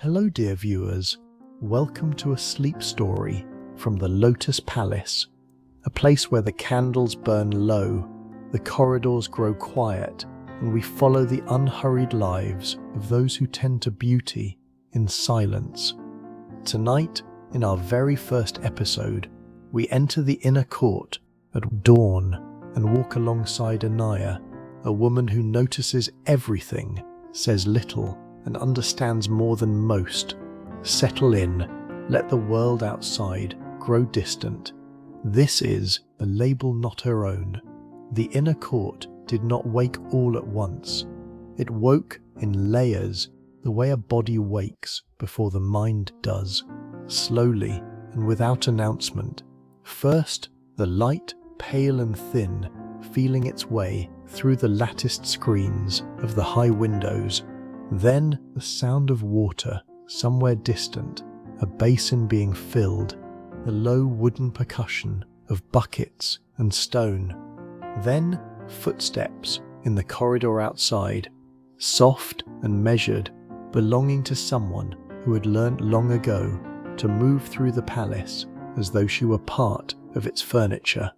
Hello dear viewers, welcome to a sleep story from the Lotus Palace, a place where the candles burn low, the corridors grow quiet, and we follow the unhurried lives of those who tend to beauty in silence. Tonight, in our very first episode, we enter the inner court at dawn and walk alongside Anaya, a woman who notices everything, says little, and understands more than most. Settle in, let the world outside grow distant. This is a label not her own. The inner court did not wake all at once. It woke in layers, the way a body wakes before the mind does, slowly and without announcement. First, the light, pale and thin, feeling its way through the latticed screens of the high windows. Then the sound of water somewhere distant, a basin being filled, the low wooden percussion of buckets and stone. Then footsteps in the corridor outside, soft and measured, belonging to someone who had learnt long ago to move through the palace as though she were part of its furniture.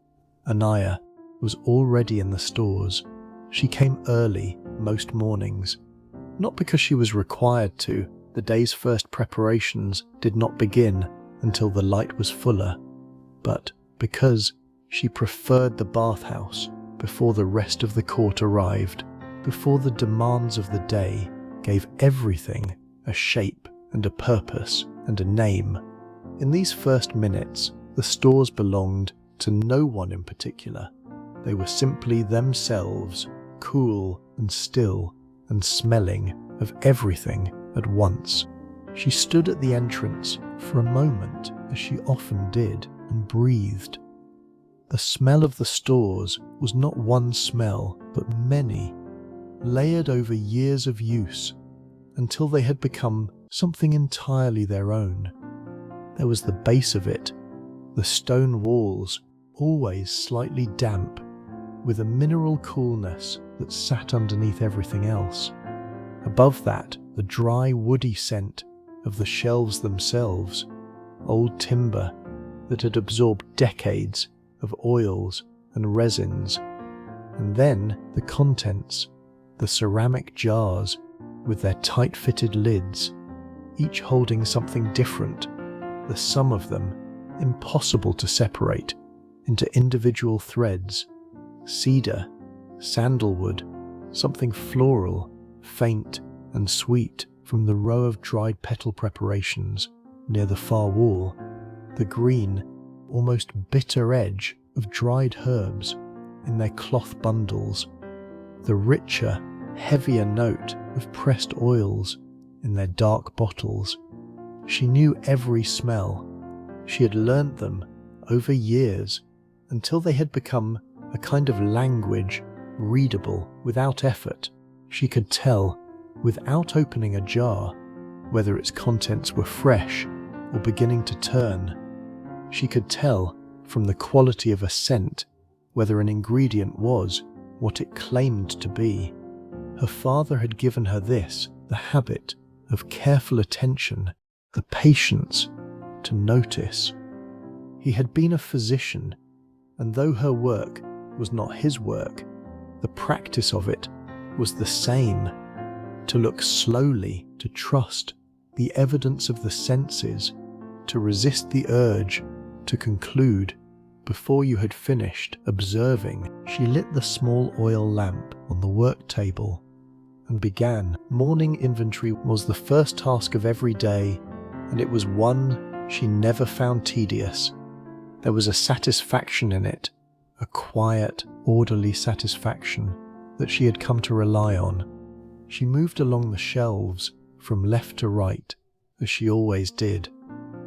Anaya was already in the stores. She came early most mornings. Not because she was required to, the day's first preparations did not begin until the light was fuller, but because she preferred the bathhouse before the rest of the court arrived, before the demands of the day gave everything a shape and a purpose and a name. In these first minutes, the stores belonged to no one in particular. They were simply themselves, cool and still, and smelling of everything at once. She stood at the entrance for a moment, as she often did, and breathed. The smell of the stores was not one smell, but many, layered over years of use, until they had become something entirely their own. There was the base of it, the stone walls, always slightly damp, with a mineral coolness that sat underneath everything else. Above that, the dry, woody scent of the shelves themselves, old timber that had absorbed decades of oils and resins. And then the contents, the ceramic jars with their tight-fitted lids, each holding something different, the sum of them impossible to separate into individual threads. Cedar, sandalwood, something floral, faint and sweet from the row of dried petal preparations near the far wall, the green, almost bitter edge of dried herbs in their cloth bundles, the richer, heavier note of pressed oils in their dark bottles. She knew every smell. She had learnt them over years until they had become a kind of language, readable without effort. She could tell, without opening a jar, whether its contents were fresh or beginning to turn. She could tell, from the quality of a scent, whether an ingredient was what it claimed to be. Her father had given her this, the habit of careful attention, the patience to notice. He had been a physician, and though her work was not his work, the practice of it was the same. To look slowly, to trust the evidence of the senses, to resist the urge to conclude before you had finished observing. She lit the small oil lamp on the work table and began. Morning inventory was the first task of every day, and it was one she never found tedious. There was a satisfaction in it, a quiet, orderly satisfaction that she had come to rely on. She moved along the shelves from left to right, as she always did,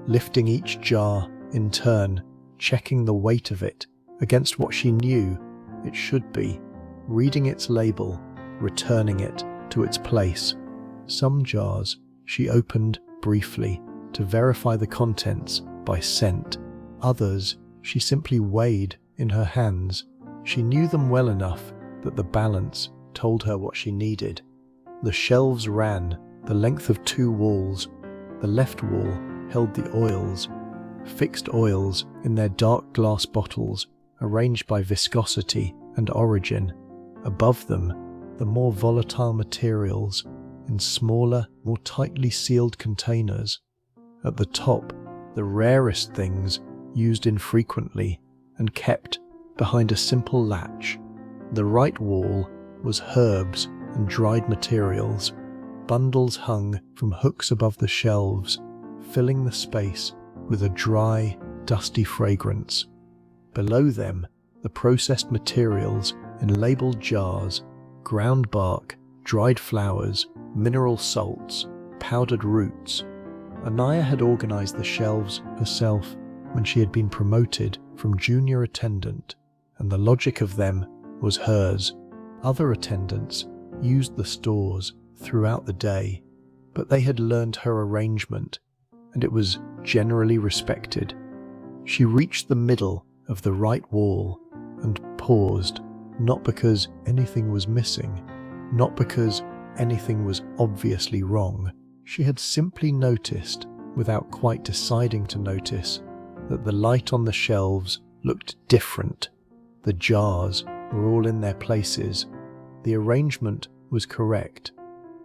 lifting each jar in turn, checking the weight of it against what she knew it should be, reading its label, returning it to its place. Some jars she opened briefly to verify the contents by scent. Others she simply weighed in her hands. She knew them well enough that the balance told her what she needed. The shelves ran the length of 2 walls, The left wall held the oils, fixed oils in their dark glass bottles, arranged by viscosity and origin. Above them, the more volatile materials in smaller, more tightly sealed containers. At the top, the rarest things used infrequently and kept behind a simple latch. The right wall was herbs and dried materials. Bundles hung from hooks above the shelves, filling the space with a dry, dusty fragrance. Below them, the processed materials in labeled jars, ground bark, dried flowers, mineral salts, powdered roots. Anaya had organized the shelves herself when she had been promoted from junior attendant, and the logic of them was hers. Other attendants used the stores throughout the day, but they had learned her arrangement, and it was generally respected. She reached the middle of the right wall and paused, not because anything was missing, not because anything was obviously wrong. She had simply noticed, without quite deciding to notice, that the light on the shelves looked different. The jars were all in their places. The arrangement was correct,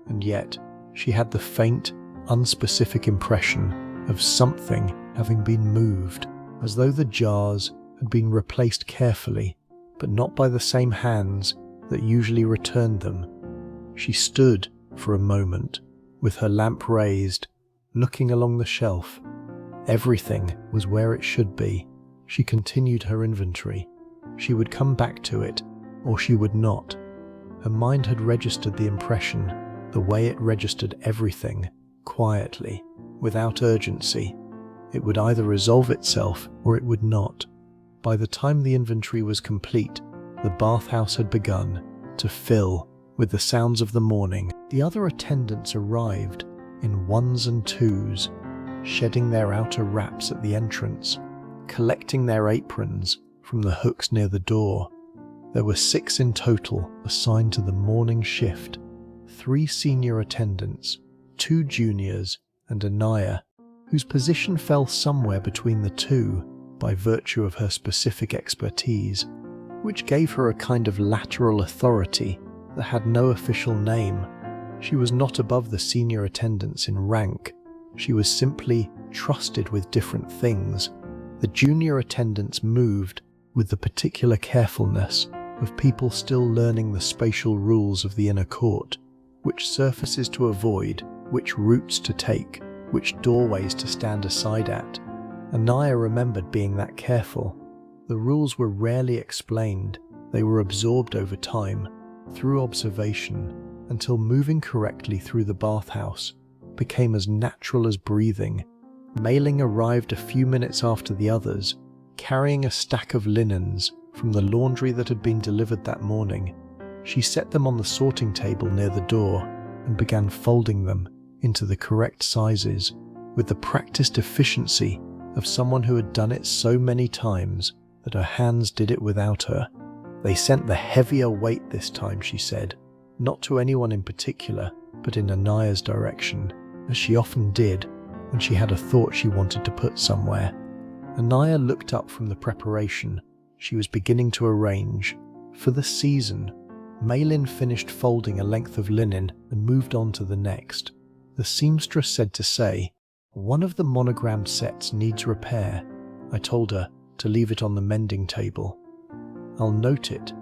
and yet she had the faint, unspecific impression of something having been moved, as though the jars had been replaced carefully, but not by the same hands that usually returned them. She stood for a moment, with her lamp raised, looking along the shelf. Everything was where it should be. She continued her inventory. She would come back to it, or she would not. Her mind had registered the impression, the way it registered everything, quietly, without urgency. It would either resolve itself or it would not. By the time the inventory was complete, the bathhouse had begun to fill with the sounds of the morning. The other attendants arrived in ones and twos, shedding their outer wraps at the entrance, collecting their aprons from the hooks near the door. There were 6 in total assigned to the morning shift, 3 senior attendants, 2 juniors, and Anaya, whose position fell somewhere between the two by virtue of her specific expertise, which gave her a kind of lateral authority that had no official name. She was not above the senior attendants in rank. She was simply trusted with different things. The junior attendants moved with the particular carefulness of people still learning the spatial rules of the inner court, which surfaces to avoid, which routes to take, which doorways to stand aside at. Anaya remembered being that careful. The rules were rarely explained. They were absorbed over time, through observation, until moving correctly through the bathhouse became as natural as breathing. Mailing arrived a few minutes after the others, carrying a stack of linens from the laundry that had been delivered that morning. She set them on the sorting table near the door and began folding them into the correct sizes with the practiced efficiency of someone who had done it so many times that her hands did it without her. They sent the heavier weight this time, she said, not to anyone in particular, but in Anaya's direction, as she often did when she had a thought she wanted to put somewhere. Anaya looked up from the preparation she was beginning to arrange. For the season, Malin finished folding a length of linen and moved on to the next. The seamstress said to say, "One of the monogrammed sets needs repair." I told her to leave it on the mending table. "I'll note it."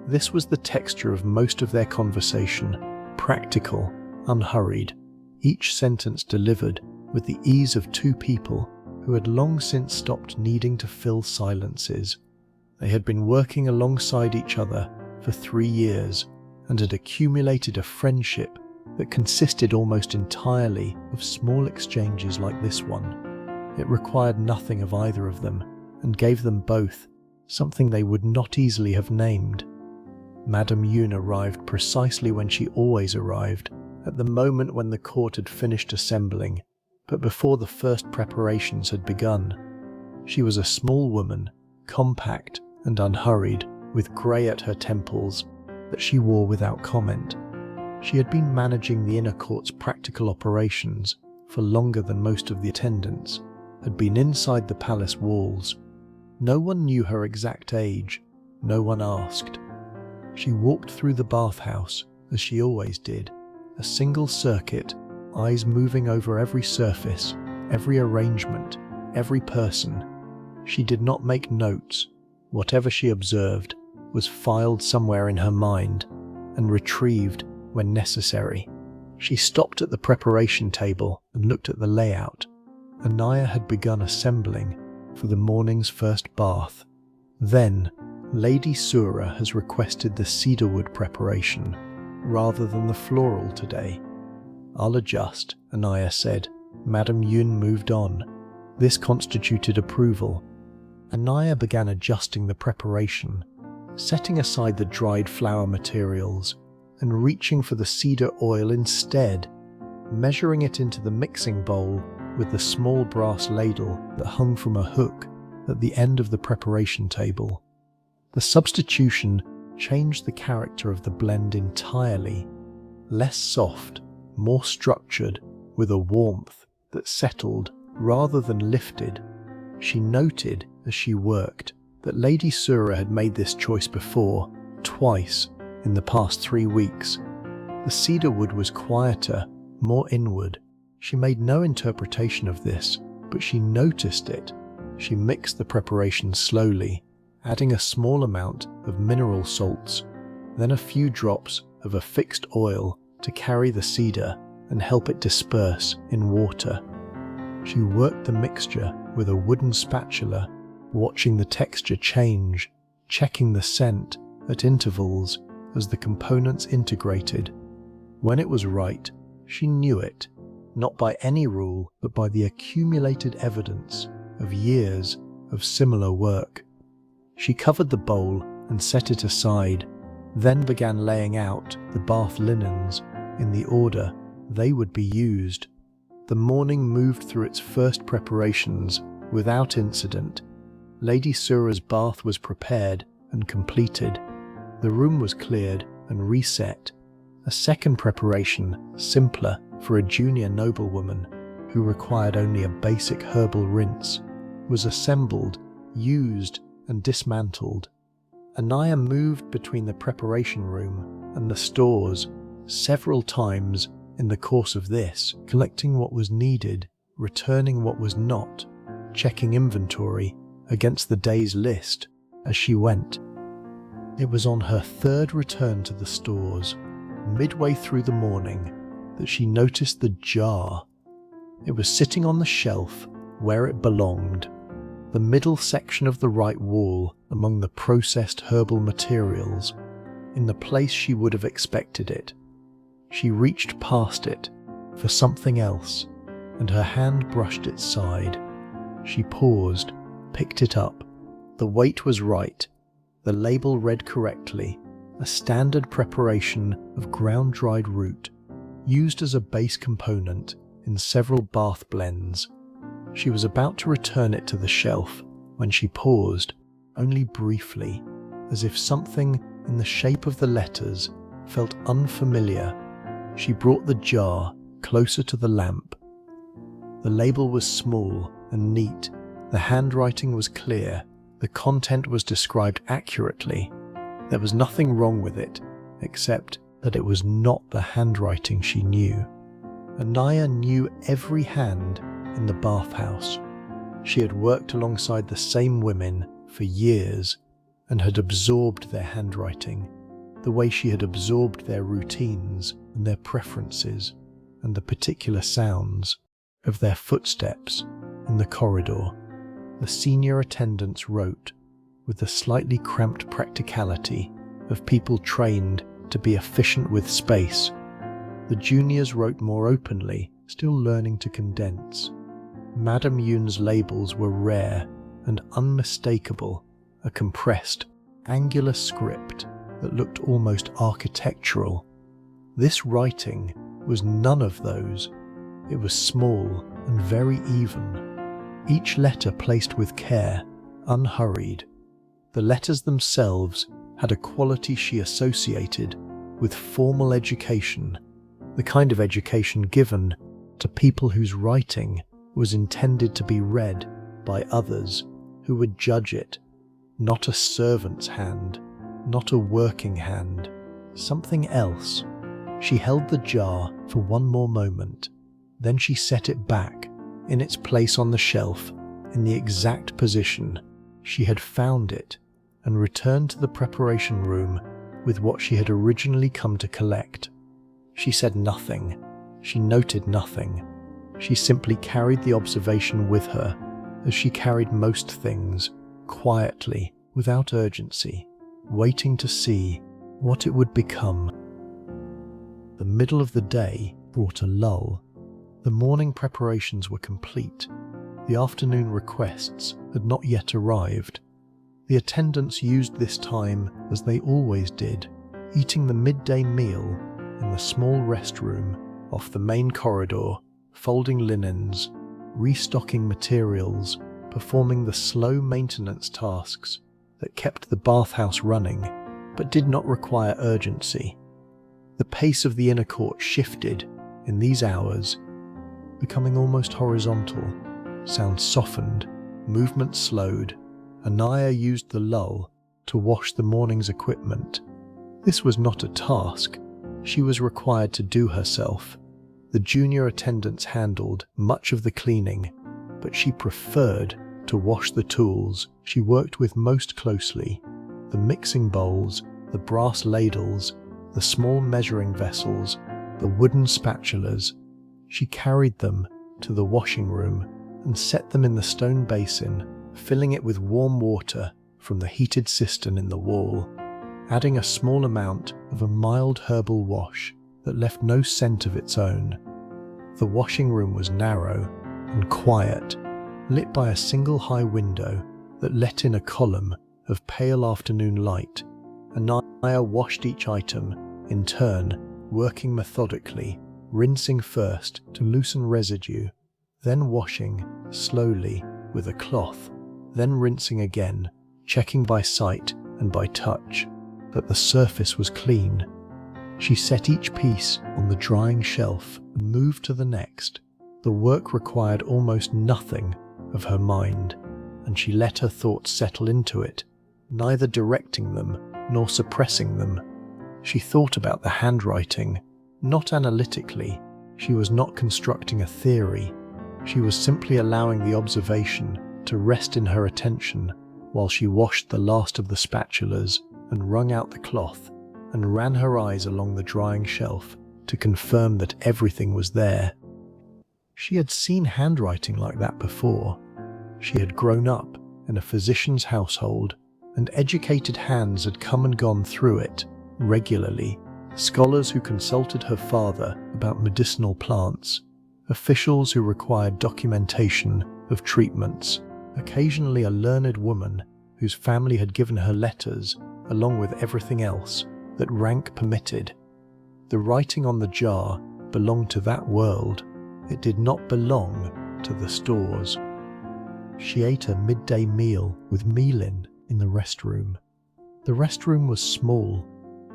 This was the texture of most of their conversation, practical, unhurried, each sentence delivered with the ease of 2 people who had long since stopped needing to fill silences. They had been working alongside each other for 3 years and had accumulated a friendship that consisted almost entirely of small exchanges like this one. It required nothing of either of them and gave them both something they would not easily have named. Madame Yoon arrived precisely when she always arrived, at the moment when the court had finished assembling, but before the first preparations had begun. She was a small woman, compact and unhurried, with grey at her temples that she wore without comment. She had been managing the inner court's practical operations for longer than most of the attendants, had been inside the palace walls. No one knew her exact age. No one asked. She walked through the bathhouse, as she always did, a single circuit, eyes moving over every surface, every arrangement, every person. She did not make notes. Whatever she observed was filed somewhere in her mind and retrieved when necessary. She stopped at the preparation table and looked at the layout. Anaya had begun assembling for the morning's first bath. Then, Lady Sura has requested the cedarwood preparation rather than the floral today. I'll adjust, Anaya said. Madame Yun moved on. This constituted approval. Anaya began adjusting the preparation, setting aside the dried flower materials and reaching for the cedar oil instead, measuring it into the mixing bowl with the small brass ladle that hung from a hook at the end of the preparation table. The substitution changed the character of the blend entirely. Less soft, more structured, with a warmth that settled rather than lifted. She noted as she worked that Lady Sura had made this choice before, twice, in the past 3 weeks. The cedarwood was quieter, more inward. She made no interpretation of this, but she noticed it. She mixed the preparation slowly, adding a small amount of mineral salts, then a few drops of a fixed oil to carry the cedar and help it disperse in water. She worked the mixture with a wooden spatula, watching the texture change, checking the scent at intervals as the components integrated. When it was right, she knew it, not by any rule, but by the accumulated evidence of years of similar work. She covered the bowl and set it aside, then began laying out the bath linens in the order they would be used. The morning moved through its first preparations without incident. Lady Sura's bath was prepared and completed. The room was cleared and reset. A second preparation, simpler for a junior noblewoman who required only a basic herbal rinse, was assembled, used, and dismantled. Anaya moved between the preparation room and the stores several times in the course of this, collecting what was needed, returning what was not, checking inventory against the day's list as she went. It was on her third return to the stores, midway through the morning, that she noticed the jar. It was sitting on the shelf where it belonged, the middle section of the right wall among the processed herbal materials, in the place she would have expected it. She reached past it for something else, and her hand brushed its side. She paused, picked it up. The weight was right. The label read correctly, a standard preparation of ground-dried root, used as a base component in several bath blends. She was about to return it to the shelf when she paused, only briefly, as if something in the shape of the letters felt unfamiliar. She brought the jar closer to the lamp. The label was small and neat. The handwriting was clear. The content was described accurately. There was nothing wrong with it, except that it was not the handwriting she knew. Anaya knew every hand in the bathhouse. She had worked alongside the same women for years and had absorbed their handwriting, the way she had absorbed their routines and their preferences and the particular sounds of their footsteps in the corridor. The senior attendants wrote with the slightly cramped practicality of people trained to be efficient with space. The juniors wrote more openly, still learning to condense. Madame Yun's labels were rare and unmistakable, a compressed, angular script that looked almost architectural. This writing was none of those. It was small and very even, each letter placed with care, unhurried. The letters themselves had a quality she associated with formal education, the kind of education given to people whose writing was intended to be read by others who would judge it. Not a servant's hand, not a working hand, something else. She held the jar for one more moment, then she set it back in its place on the shelf, in the exact position she had found it, and returned to the preparation room with what she had originally come to collect. She said nothing. She noted nothing. She simply carried the observation with her, as she carried most things, quietly, without urgency, waiting to see what it would become. The middle of the day brought a lull. The morning preparations were complete. The afternoon requests had not yet arrived. The attendants used this time as they always did, eating the midday meal in the small restroom off the main corridor, folding linens, restocking materials, performing the slow maintenance tasks that kept the bathhouse running but did not require urgency. The pace of the inner court shifted in these hours, becoming almost horizontal. Sound softened, movement slowed. Anaya used the lull to wash the morning's equipment. This was not a task she was required to do herself. The junior attendants handled much of the cleaning, but she preferred to wash the tools she worked with most closely: the mixing bowls, the brass ladles, the small measuring vessels, the wooden spatulas. She carried them to the washing room and set them in the stone basin, filling it with warm water from the heated cistern in the wall, adding a small amount of a mild herbal wash that left no scent of its own. The washing room was narrow and quiet, lit by a single high window that let in a column of pale afternoon light. Anaya washed each item in turn, working methodically, rinsing first to loosen residue, then washing slowly with a cloth, then rinsing again, checking by sight and by touch that the surface was clean. She set each piece on the drying shelf and moved to the next. The work required almost nothing of her mind, and she let her thoughts settle into it, neither directing them nor suppressing them. She thought about the handwriting, not analytically. She was not constructing a theory. She was simply allowing the observation to rest in her attention while she washed the last of the spatulas and wrung out the cloth and ran her eyes along the drying shelf to confirm that everything was there. She had seen handwriting like that before. She had grown up in a physician's household, and educated hands had come and gone through it regularly. Scholars who consulted her father about medicinal plants, officials who required documentation of treatments, occasionally a learned woman whose family had given her letters along with everything else that rank permitted. The writing on the jar belonged to that world. It did not belong to the stores. She ate a midday meal with Milin in the restroom. The restroom was small,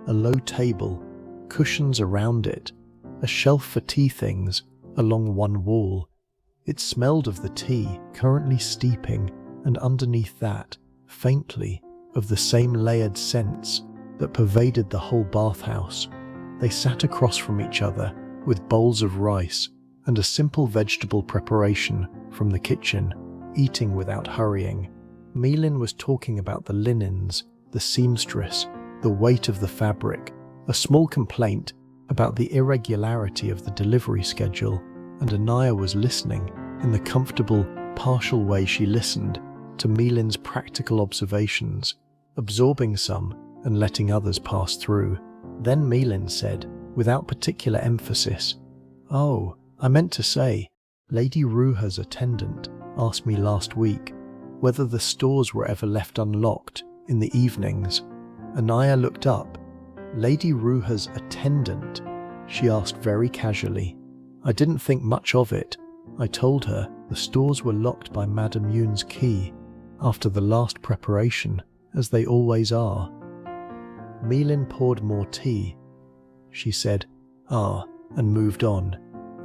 a low table, cushions around it, a shelf for tea things along one wall. It smelled of the tea currently steeping, and underneath that, faintly, of the same layered scents that pervaded the whole bathhouse. They sat across from each other with bowls of rice and a simple vegetable preparation from the kitchen, eating without hurrying. Milin was talking about the linens, the seamstress, the weight of the fabric, a small complaint about the irregularity of the delivery schedule, and Anaya was listening in the comfortable, partial way she listened to Milin's practical observations, absorbing some and letting others pass through. Then Milin said, without particular emphasis, "Oh, I meant to say, Lady Ruha's attendant asked me last week whether the stores were ever left unlocked in the evenings." Anaya looked up. "Lady Ruha's attendant?" she asked very casually. "I didn't think much of it. I told her the stores were locked by Madame Yoon's key after the last preparation, as they always are." Milin poured more tea. She said, "Ah," and moved on.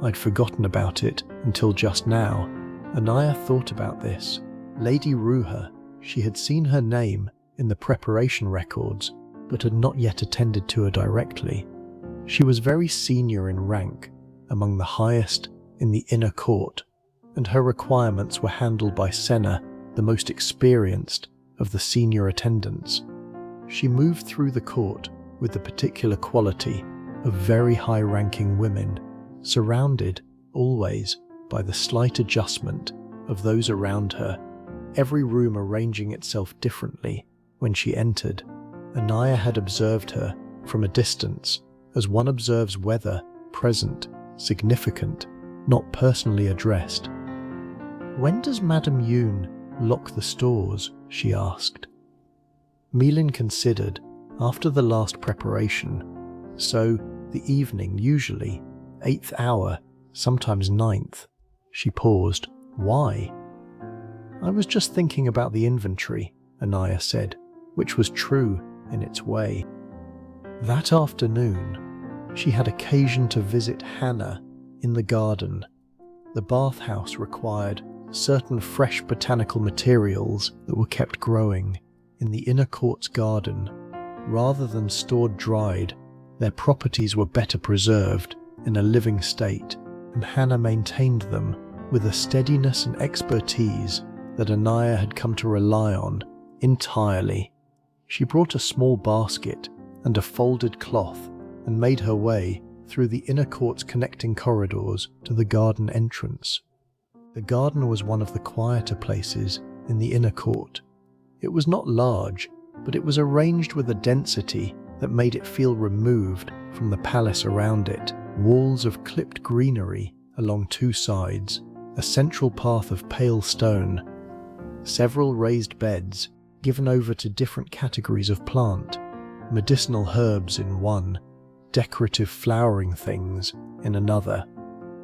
I'd forgotten about it until just now. Anaya thought about this. Lady Ruha, she had seen her name in the preparation records, but had not yet attended to her directly. She was very senior in rank, among the highest in the inner court, and her requirements were handled by Senna, the most experienced of the senior attendants. She moved through the court with the particular quality of very high-ranking women, surrounded always by the slight adjustment of those around her, every room arranging itself differently. When she entered, Anaya had observed her from a distance, as one observes whether present, significant, not personally addressed. "When does Madame Yoon lock the stores?" she asked. Milin considered. After the last preparation, so the evening, usually 8th hour, sometimes 9th. She paused. "Why?" "I was just thinking about the inventory," Anaya said, which was true in its way. That afternoon, she had occasion to visit Hannah in the garden. The bathhouse required certain fresh botanical materials that were kept growing in the inner court's garden. Rather than stored dried, their properties were better preserved in a living state, and Hannah maintained them with a steadiness and expertise that Anaya had come to rely on entirely. She brought a small basket and a folded cloth and made her way through the inner court's connecting corridors to the garden entrance. The garden was one of the quieter places in the inner court. It was not large, but it was arranged with a density that made it feel removed from the palace around it. Walls of clipped greenery along two sides, a central path of pale stone, several raised beds given over to different categories of plant, medicinal herbs in one, decorative flowering things in another.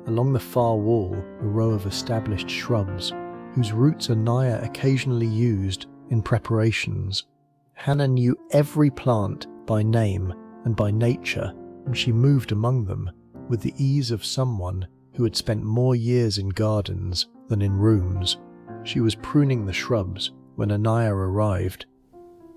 Along the far wall, a row of established shrubs, whose roots Anaya occasionally used in preparations. Hannah knew every plant by name and by nature, and she moved among them with the ease of someone who had spent more years in gardens than in rooms. She was pruning the shrubs when Anaya arrived,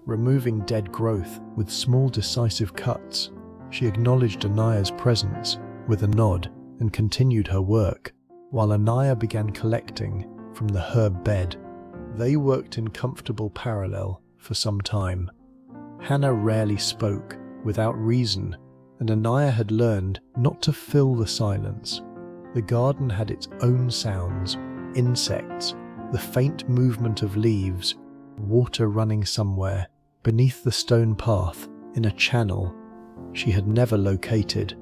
removing dead growth with small decisive cuts. She acknowledged Anaya's presence with a nod and continued her work, while Anaya began collecting from the herb bed. They worked in comfortable parallel for some time. Hannah rarely spoke without reason, and Anaya had learned not to fill the silence. The garden had its own sounds, insects, the faint movement of leaves, water running somewhere beneath the stone path in a channel she had never located.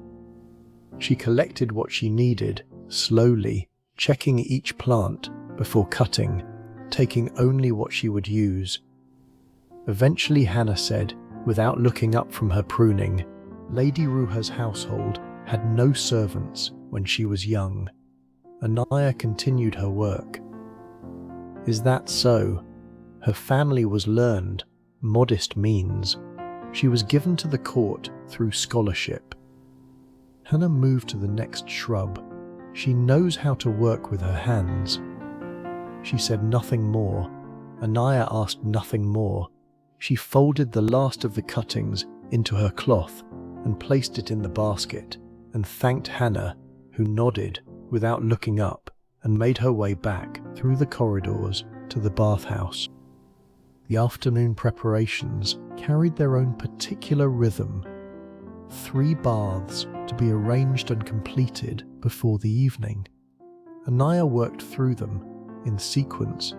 She collected what she needed, slowly, checking each plant before cutting, taking only what she would use. Eventually Hannah said, without looking up from her pruning, Lady Ruha's household had no servants when she was young. Anaya continued her work. Is that so? Her family was learned, modest means. She was given to the court through scholarship. Hannah moved to the next shrub. She knows how to work with her hands. She said nothing more. Anaya asked nothing more. She folded the last of the cuttings into her cloth and placed it in the basket, and thanked Hannah, who nodded without looking up, and made her way back through the corridors to the bathhouse. The afternoon preparations carried their own particular rhythm. 3 baths to be arranged and completed before the evening. Anaya worked through them in sequence,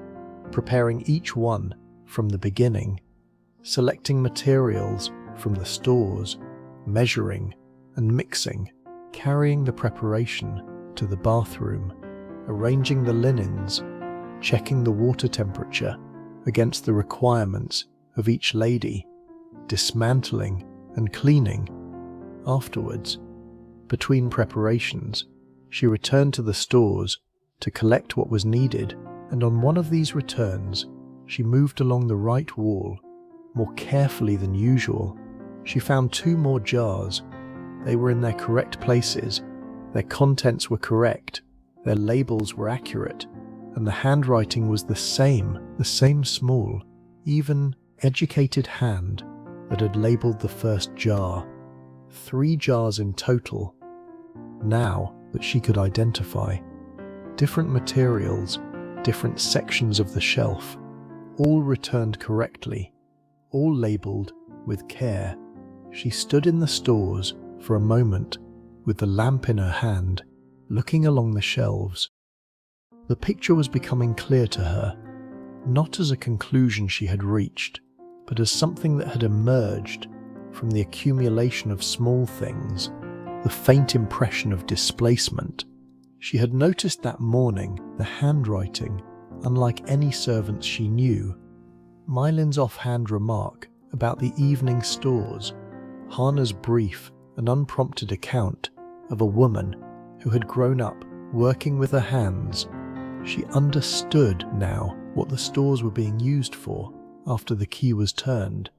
preparing each one from the beginning, selecting materials from the stores, measuring and mixing, carrying the preparation to the bathroom, arranging the linens, checking the water temperature against the requirements of each lady, dismantling and cleaning. Afterwards, between preparations, she returned to the stores to collect what was needed, and on one of these returns, she moved along the right wall more carefully than usual. She found 2 more jars. They were in their correct places, Their contents were correct, their labels were accurate, and the handwriting was the same small, even educated hand that had labeled the first jar. 3 jars in total, now that she could identify. Different materials, different sections of the shelf, all returned correctly, all labeled with care. She stood in the stores for a moment with the lamp in her hand, looking along the shelves. The picture was becoming clear to her, not as a conclusion she had reached, but as something that had emerged from the accumulation of small things, the faint impression of displacement. She had noticed that morning the handwriting, unlike any servants she knew. Mylin's offhand remark about the evening stores, Hannah's brief and unprompted account of a woman who had grown up working with her hands. She understood now what the stores were being used for after the key was turned.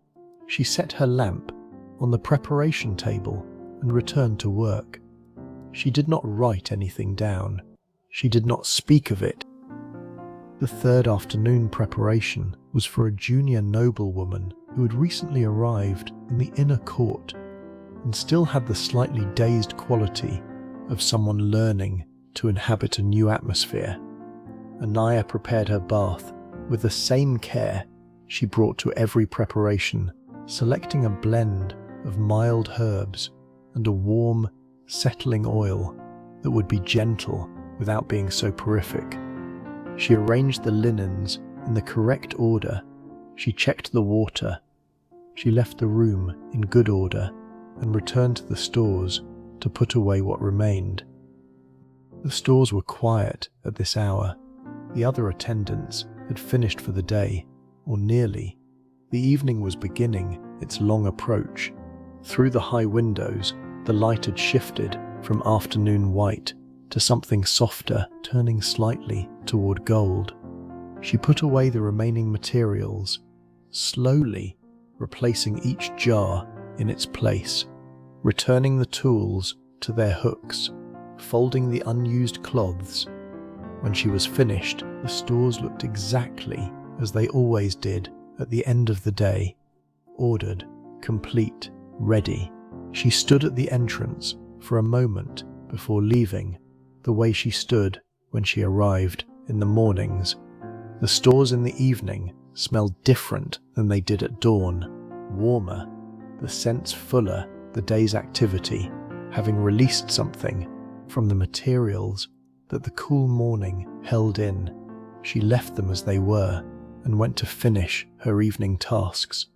She set her lamp on the preparation table and returned to work. She did not write anything down. She did not speak of it. The third afternoon preparation was for a junior noblewoman who had recently arrived in the inner court and still had the slightly dazed quality of someone learning to inhabit a new atmosphere. Anaya prepared her bath with the same care she brought to every preparation, selecting a blend of mild herbs and a warm, settling oil that would be gentle without being soporific. She arranged the linens in the correct order. She checked the water. She left the room in good order and returned to the stores to put away what remained. The stores were quiet at this hour. The other attendants had finished for the day, or nearly. The evening was beginning its long approach. Through the high windows, the light had shifted from afternoon white to something softer, turning slightly toward gold. She put away the remaining materials, slowly replacing each jar in its place, returning the tools to their hooks, folding the unused cloths. When she was finished, the stores looked exactly as they always did at the end of the day, ordered, complete, ready. She stood at the entrance for a moment before leaving, the way she stood when she arrived in the mornings. The stores in the evening smelled different than they did at dawn, warmer, the scents fuller, the day's activity, having released something from the materials that the cool morning held in. She left them as they were and went to finish her evening tasks.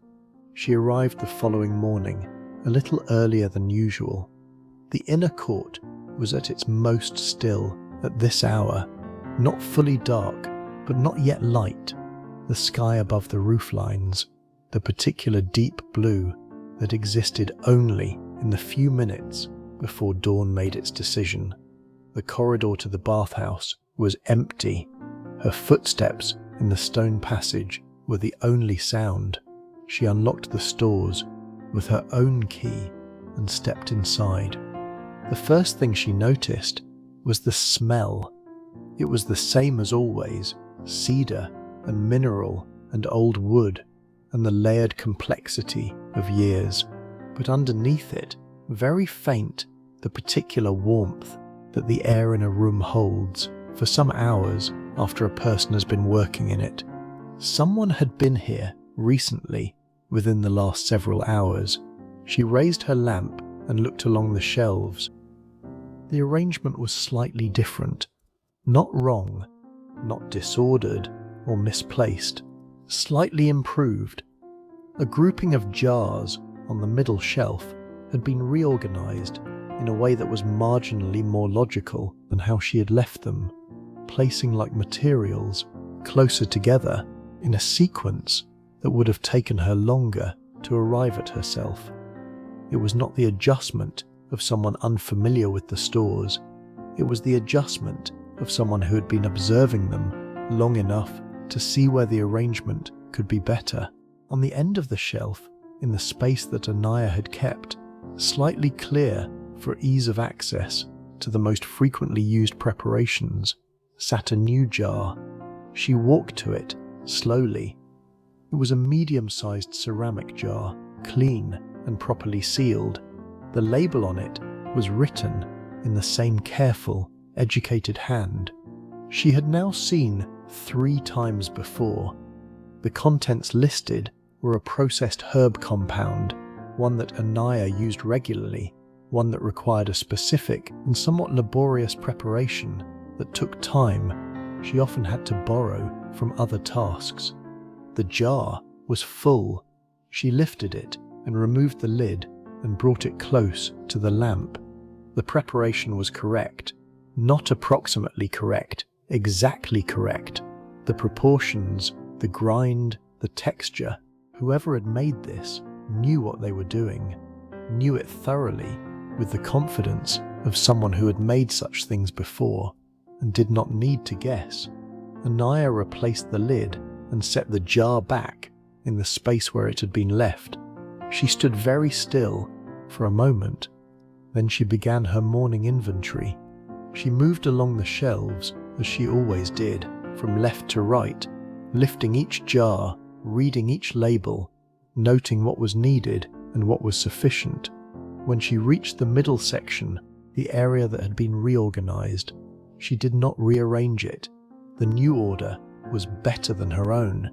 She arrived the following morning, a little earlier than usual. The inner court was at its most still at this hour, not fully dark, but not yet light. The sky above the roof lines, the particular deep blue that existed only in the few minutes before dawn made its decision. The corridor to the bathhouse was empty. Her footsteps in the stone passage were the only sound. She unlocked the stores with her own key and stepped inside. The first thing she noticed was the smell. It was the same as always, cedar and mineral and old wood and the layered complexity of years. But underneath it, very faint, the particular warmth that the air in a room holds for some hours after a person has been working in it. Someone had been here recently, within the last several hours. She raised her lamp and looked along the shelves. The arrangement was slightly different. Not wrong, not disordered or misplaced, slightly improved. A grouping of jars on the middle shelf had been reorganized in a way that was marginally more logical than how she had left them, placing like materials closer together in a sequence that would have taken her longer to arrive at herself. It was not the adjustment of someone unfamiliar with the stores. It was the adjustment of someone who had been observing them long enough to see where the arrangement could be better. On the end of the shelf, in the space that Anaya had kept, slightly clear for ease of access to the most frequently used preparations, sat a new jar. She walked to it, slowly. It was a medium-sized ceramic jar, clean and properly sealed. The label on it was written in the same careful, educated hand she had now seen 3 times before. The contents listed were a processed herb compound, one that Anaya used regularly, one that required a specific and somewhat laborious preparation that took time she often had to borrow from other tasks. The jar was full. She lifted it and removed the lid and brought it close to the lamp. The preparation was correct, not approximately correct, exactly correct. The proportions, the grind, the texture, whoever had made this knew what they were doing, knew it thoroughly, with the confidence of someone who had made such things before and did not need to guess. Anaya replaced the lid and set the jar back in the space where it had been left. She stood very still for a moment. Then she began her morning inventory. She moved along the shelves as she always did, from left to right, lifting each jar, reading each label, noting what was needed and what was sufficient. When she reached the middle section, the area that had been reorganized, she did not rearrange it. The new order was better than her own.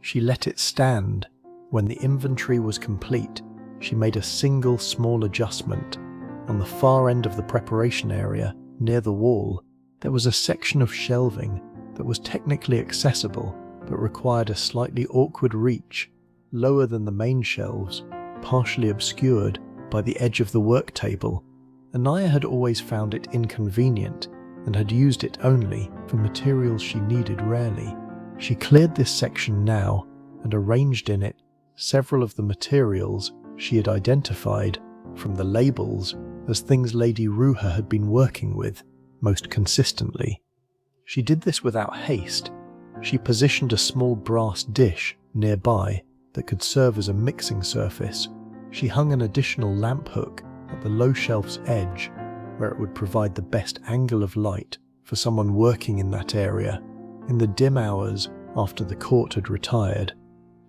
She let it stand. When the inventory was complete, she made a single small adjustment. On the far end of the preparation area, near the wall, there was a section of shelving that was technically accessible but required a slightly awkward reach, lower than the main shelves, partially obscured by the edge of the work table. Anaya had always found it inconvenient and had used it only for materials she needed rarely. She cleared this section now and arranged in it several of the materials she had identified from the labels as things Lady Ruha had been working with most consistently. She did this without haste. She positioned a small brass dish nearby that could serve as a mixing surface. She hung an additional lamp hook at the low shelf's edge, where it would provide the best angle of light for someone working in that area. In the dim hours after the court had retired,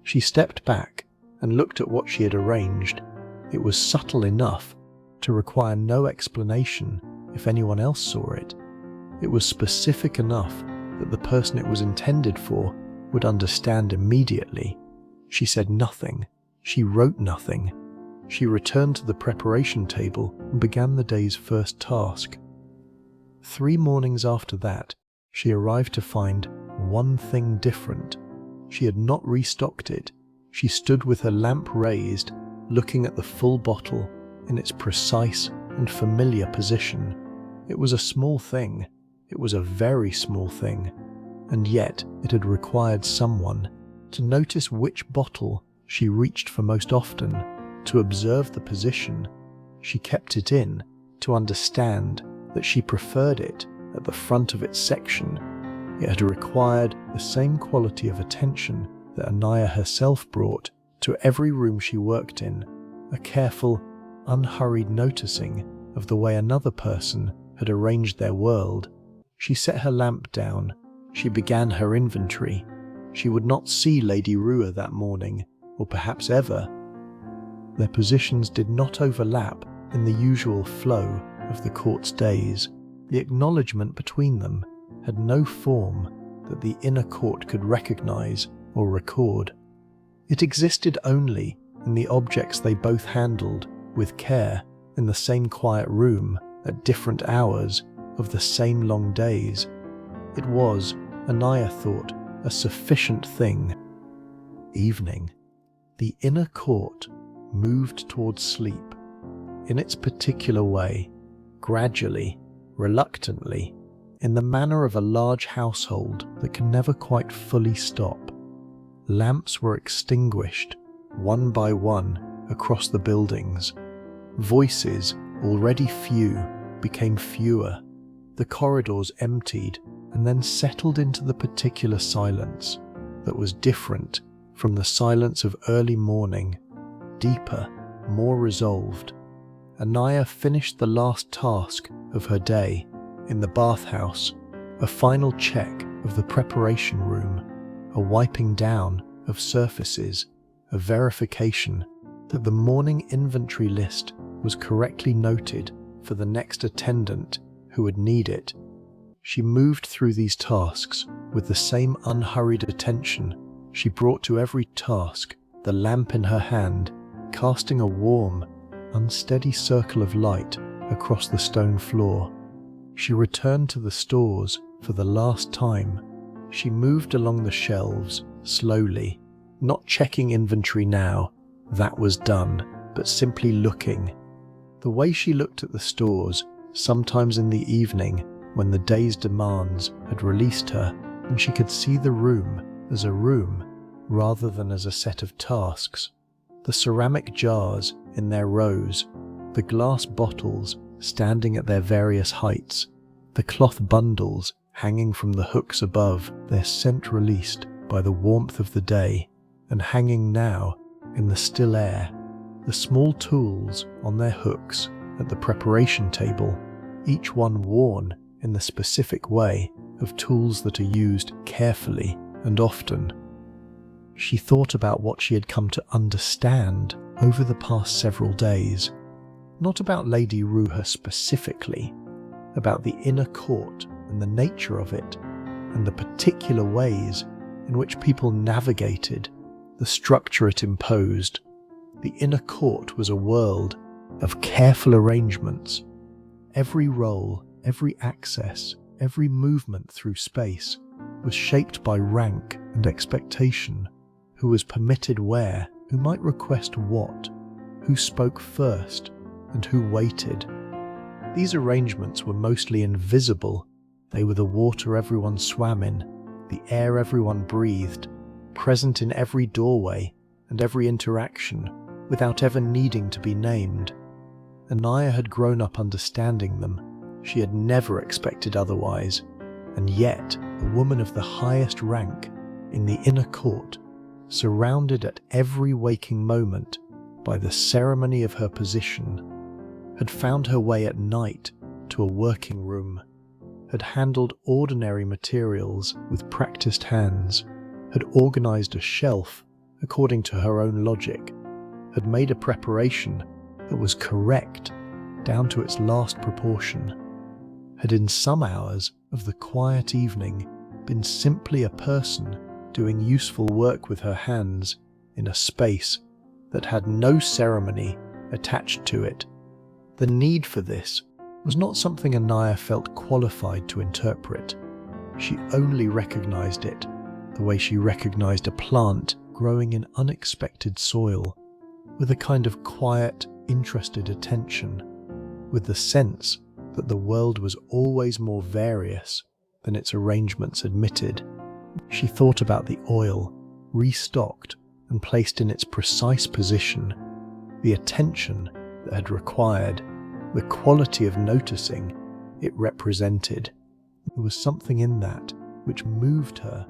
she stepped back and looked at what she had arranged. It was subtle enough to require no explanation if anyone else saw it. It was specific enough that the person it was intended for would understand immediately. She said nothing. She wrote nothing. She returned to the preparation table and began the day's first task. 3 mornings after that, she arrived to find one thing different. She had not restocked it. She stood with her lamp raised, looking at the full bottle in its precise and familiar position. It was a small thing. It was a very small thing. And yet it had required someone to notice which bottle she reached for most often, to observe the position she kept it in, to understand that she preferred it at the front of its section. It had required the same quality of attention that Anaya herself brought to every room she worked in, a careful, unhurried noticing of the way another person had arranged their world. She set her lamp down. She began her inventory. She would not see Lady Ruha that morning, or perhaps ever. Their positions did not overlap in the usual flow of the court's days. The acknowledgement between them had no form that the inner court could recognize or record. It existed only in the objects they both handled with care in the same quiet room at different hours of the same long days. It was, Anaya thought, a sufficient thing. Evening. The inner court moved towards sleep, in its particular way, gradually, reluctantly, in the manner of a large household that can never quite fully stop. Lamps were extinguished, one by one, across the buildings. Voices, already few, became fewer. The corridors emptied and then settled into the particular silence that was different from the silence of early morning, deeper, more resolved. Anaya finished the last task of her day in the bathhouse, a final check of the preparation room, a wiping down of surfaces, a verification that the morning inventory list was correctly noted for the next attendant who would need it. She moved through these tasks with the same unhurried attention she brought to every task, the lamp in her hand, casting a warm, unsteady circle of light across the stone floor. She returned to the stores for the last time. She moved along the shelves slowly, not checking inventory now, that was done, but simply looking. The way she looked at the stores, sometimes in the evening when the day's demands had released her, and she could see the room as a room rather than as a set of tasks. The ceramic jars in their rows, the glass bottles standing at their various heights, the cloth bundles hanging from the hooks above, their scent released by the warmth of the day, and hanging now in the still air, the small tools on their hooks at the preparation table, each one worn in the specific way of tools that are used carefully and often. She thought about what she had come to understand over the past several days, not about Lady Ruha specifically, about the inner court and the nature of it, and the particular ways in which people navigated the structure it imposed. The inner court was a world of careful arrangements. Every role, every access, every movement through space was shaped by rank and expectation. Who was permitted where, who might request what, who spoke first, and who waited. These arrangements were mostly invisible. They were the water everyone swam in, the air everyone breathed, present in every doorway and every interaction, without ever needing to be named. Anaya had grown up understanding them. She had never expected otherwise, and yet a woman of the highest rank in the inner court, surrounded at every waking moment by the ceremony of her position, had found her way at night to a working room, had handled ordinary materials with practiced hands, had organized a shelf according to her own logic, had made a preparation that was correct down to its last proportion, had in some hours of the quiet evening been simply a person doing useful work with her hands in a space that had no ceremony attached to it. The need for this was not something Anaya felt qualified to interpret. She only recognized it the way she recognized a plant growing in unexpected soil, with a kind of quiet, interested attention, with the sense that the world was always more various than its arrangements admitted. She thought about the oil, restocked and placed in its precise position, the attention that had required, the quality of noticing it represented. There was something in that which moved her,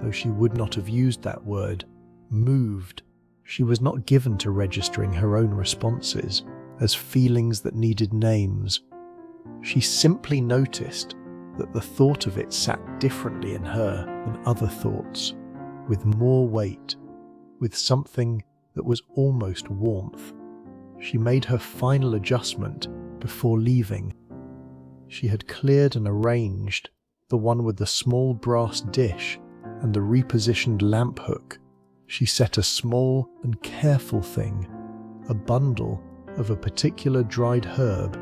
though she would not have used that word, moved. She was not given to registering her own responses as feelings that needed names. She simply noticed that the thought of it sat differently in her than other thoughts, with more weight, with something that was almost warmth. She made her final adjustment before leaving. She had cleared and arranged the one with the small brass dish and the repositioned lamp hook. She set a small and careful thing, a bundle of a particular dried herb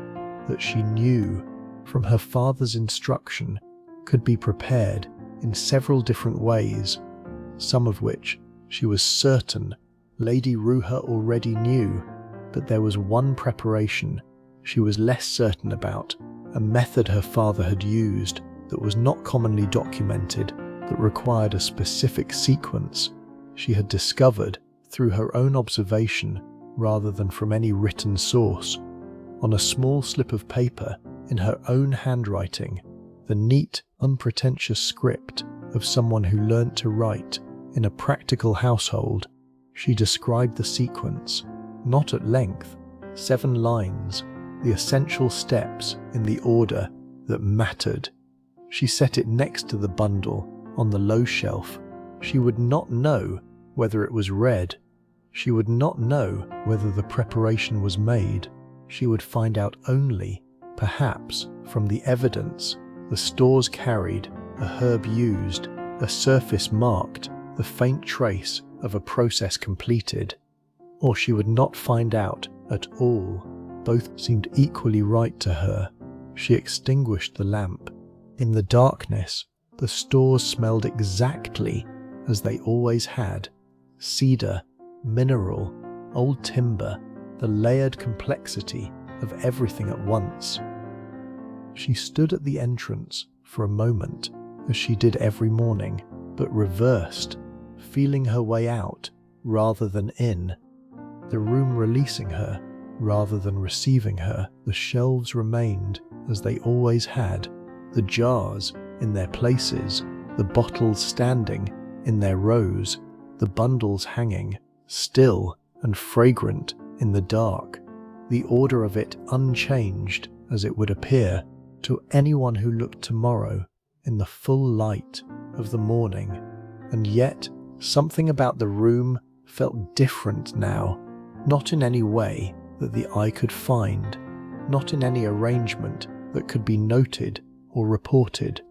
that she knew from her father's instruction could be prepared in several different ways, some of which she was certain Lady Ruha already knew, but there was one preparation she was less certain about, a method her father had used that was not commonly documented, that required a specific sequence she had discovered through her own observation rather than from any written source. On a small slip of paper, in her own handwriting, the neat, unpretentious script of someone who learnt to write in a practical household, she described the sequence, not at length, 7 lines, the essential steps in the order that mattered. She set it next to the bundle on the low shelf. She would not know whether it was read. She would not know whether the preparation was made. She would find out only, perhaps, from the evidence the stores carried, a herb used, a surface marked, the faint trace of a process completed. Or she would not find out at all. Both seemed equally right to her. She extinguished the lamp. In the darkness, the stores smelled exactly as they always had. Cedar, mineral, old timber, the layered complexity of everything at once. She stood at the entrance for a moment, as she did every morning, but reversed, feeling her way out rather than in. The room releasing her rather than receiving her. The shelves remained as they always had, the jars in their places, the bottles standing in their rows, the bundles hanging, still and fragrant in the dark, the order of it unchanged as it would appear to anyone who looked tomorrow in the full light of the morning. And yet, something about the room felt different now, not in any way that the eye could find, not in any arrangement that could be noted or reported.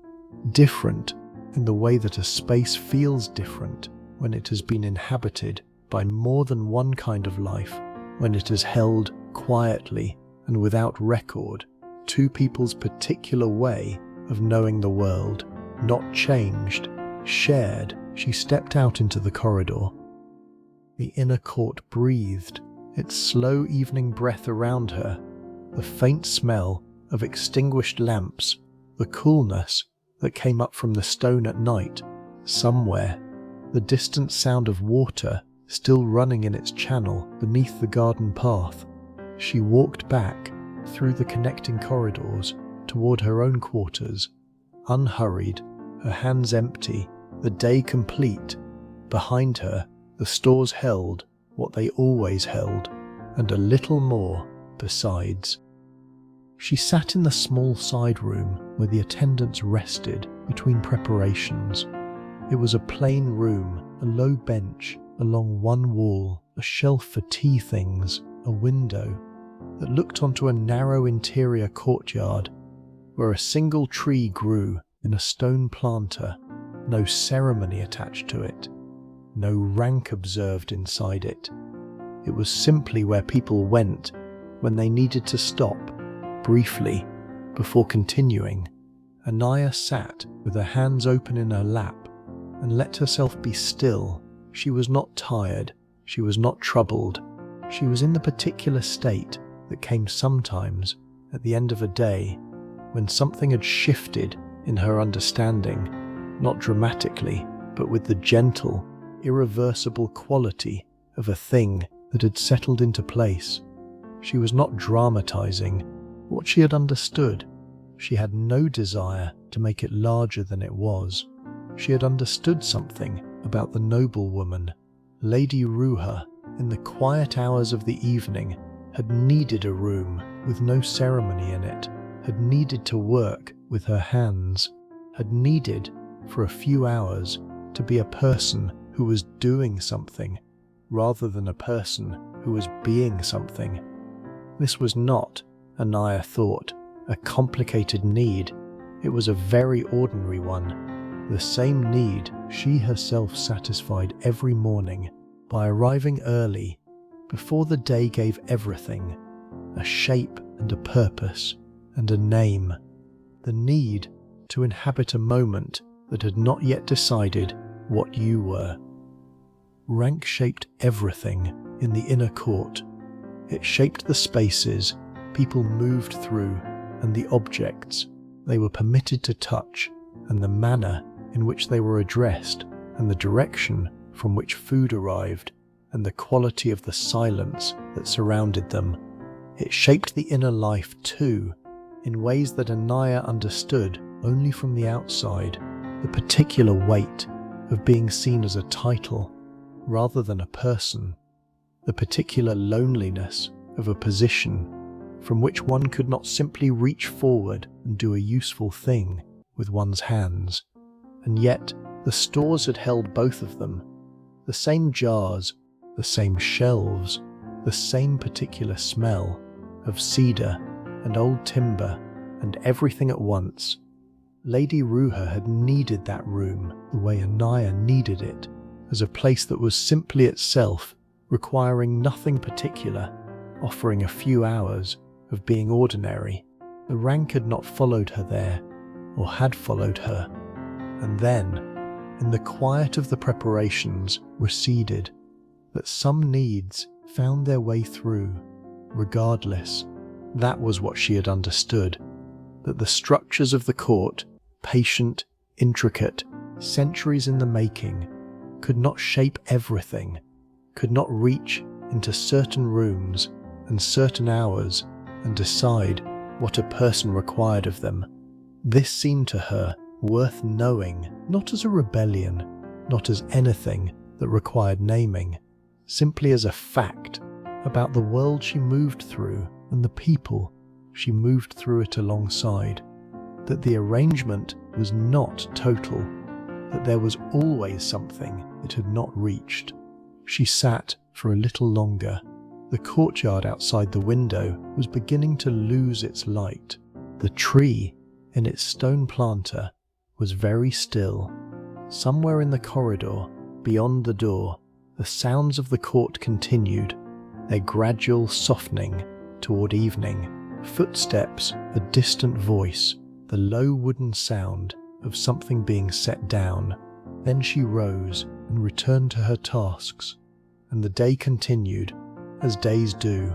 Different in the way that a space feels different when it has been inhabited by more than one kind of life, when it has held quietly and without record two people's particular way of knowing the world, not changed, shared. She stepped out into the corridor. The inner court breathed its slow evening breath around her, the faint smell of extinguished lamps, the coolness that came up from the stone at night, somewhere, the distant sound of water still running in its channel beneath the garden path. She walked back through the connecting corridors toward her own quarters, unhurried, her hands empty, the day complete. Behind her, the stores held what they always held, and a little more besides. She sat in the small side room where the attendants rested between preparations. It was a plain room, a low bench along one wall, a shelf for tea things, a window that looked onto a narrow interior courtyard where a single tree grew in a stone planter, no ceremony attached to it, no rank observed inside it. It was simply where people went when they needed to stop, briefly, before continuing. Anaya sat with her hands open in her lap and let herself be still. She was not tired, she was not troubled. She was in the particular state that came sometimes at the end of a day when something had shifted in her understanding, not dramatically, but with the gentle, irreversible quality of a thing that had settled into place. She was not dramatizing what she had understood. She had no desire to make it larger than it was. She had understood something about the noblewoman. Lady Ruha, in the quiet hours of the evening, had needed a room with no ceremony in it, had needed to work with her hands, had needed, for a few hours, to be a person who was doing something, rather than a person who was being something. This was not, Anaya thought, a complicated need. It was a very ordinary one, the same need she herself satisfied every morning by arriving early, before the day gave everything a shape and a purpose and a name. The need to inhabit a moment that had not yet decided what you were. Rank shaped everything in the inner court. It shaped the spaces people moved through and the objects they were permitted to touch, and the manner in which they were addressed, and the direction from which food arrived, and the quality of the silence that surrounded them. It shaped the inner life too, in ways that Anaya understood only from the outside, the particular weight of being seen as a title rather than a person, the particular loneliness of a position from which one could not simply reach forward and do a useful thing with one's hands. And yet, the stores had held both of them. The same jars, the same shelves, the same particular smell of cedar and old timber and everything at once. Lady Ruha had needed that room the way Anaya needed it, as a place that was simply itself, requiring nothing particular, offering a few hours of being ordinary. The rank had not followed her there, or had followed her, and then, in the quiet of the preparations, receded, that some needs found their way through, regardless. That was what she had understood, that the structures of the court, patient, intricate, centuries in the making, could not shape everything, could not reach into certain rooms and certain hours and decide what a person required of them. This seemed to her worth knowing, not as a rebellion, not as anything that required naming, simply as a fact about the world she moved through and the people she moved through it alongside, that the arrangement was not total, that there was always something it had not reached. She sat for a little longer. The courtyard outside the window was beginning to lose its light. The tree in its stone planter was very still. Somewhere in the corridor, beyond the door, the sounds of the court continued, their gradual softening toward evening. Footsteps, a distant voice, the low wooden sound of something being set down. Then she rose and returned to her tasks, and the day continued, as days do.